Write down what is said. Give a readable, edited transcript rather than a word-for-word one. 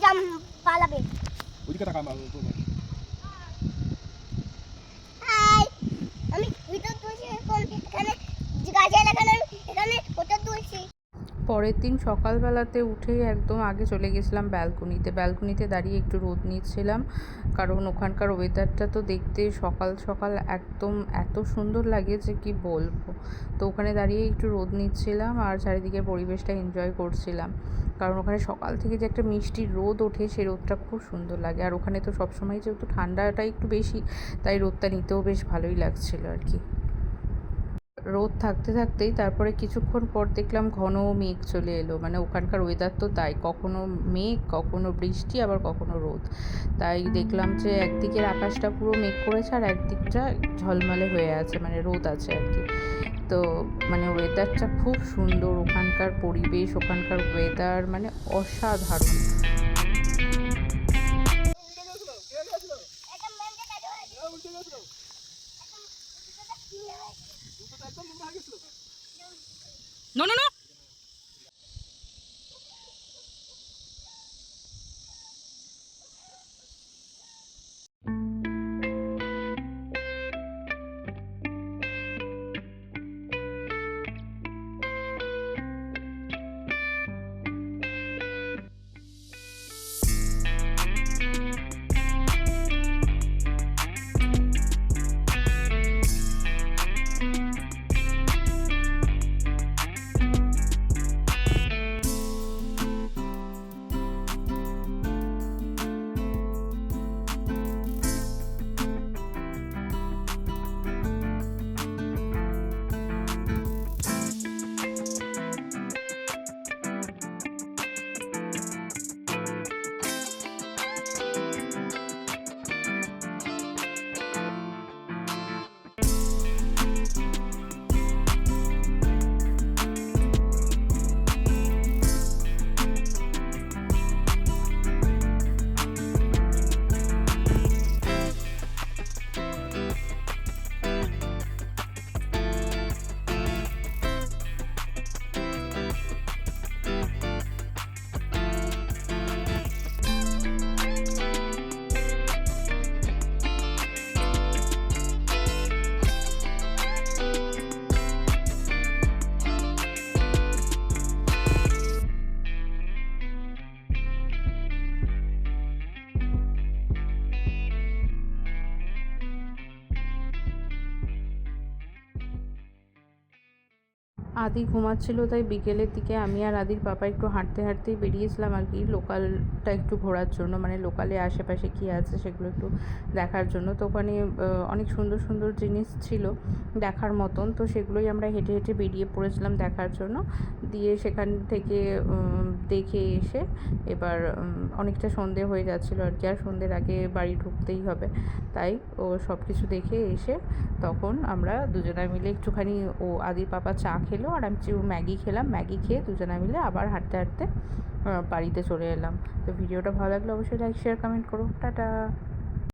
জাম পালাবে। ওইদিকে তাকা হাই, আমি ভিতর তুলছি এখন, এখানে গাছে লাগানো, এখানে ফটো তুলছি। পরের দিন সকালবেলাতে উঠেই একদম আগে চলে গেছিলাম ব্যালকনিতে দাঁড়িয়ে একটু রোদ নিচ্ছিলাম, কারণ ওখানকার ওয়েদারটা তো দেখতে সকাল সকাল একদম এত সুন্দর লাগে যে কি বলবো। তো ওখানে দাঁড়িয়ে একটু রোদ নিচ্ছিলাম আর চারিদিকে পরিবেশটা এনজয় করছিলাম, কারণ ওখানে সকাল থেকে যে একটা মিষ্টি রোদ ওঠে সেই রোদটা খুব সুন্দর লাগে। আর ওখানে তো সবসময় যেহেতু ঠান্ডাটা একটু বেশি, তাই রোদটা নিতেও বেশ ভালোই লাগছিল আর কি। রোদ থাকতে থাকতেই তারপরে কিছুক্ষণ পর দেখলাম ঘন মেঘ চলে এলো। মানে ওখানকার ওয়েদার তো তাই, কখনো মেঘ, কখনো বৃষ্টি, আবার কখনো রোদ। তাই দেখলাম যে একদিকের আকাশটা পুরো মেঘ করেছে আর একদিকটা ঝলমলে হয়ে আছে, মানে রোদ আছে আর কি। তো মানে ওয়েদারটা খুব সুন্দর, ওখানকার পরিবেশ, ওখানকার ওয়েদার মানে অসাধারণ। No, no, no. আদি ঘুমাচ্ছিল, তাই বিকেলের দিকে আমি আর আদির পাপা একটু হাঁটতে হাঁটতেই বেরিয়েছিলাম আর কি, লোকালটা একটু ঘোরার জন্য, মানে লোকালে আশেপাশে কী আছে সেগুলো একটু দেখার জন্য। তো ওখানে অনেক সুন্দর সুন্দর জিনিস ছিল দেখার মতন, তো সেগুলোই আমরা হেঁটে হেঁটে বেরিয়ে পড়েছিলাম দেখার জন্য। দিয়ে সেখান থেকে দেখে এসে এবার অনেকটা সন্ধে হয়ে যাচ্ছিলো আর কি, আর সন্ধ্যের আগে বাড়ি ঢুকতেই হবে, তাই ও সব কিছু দেখে এসে তখন আমরা দুজনে মিলে একটুখানি, ও আদির পাপা চা খেলো আর আমি ম্যাগি খেলাম, ম্যাগি খেয়ে দুজনে মিলে আবার হাঁটতে হাঁটতে বাড়িতে চলে এলাম। তো ভিডিওটা ভালো লাগলে অবশ্যই লাইক শেয়ার কমেন্ট করো। টাটা।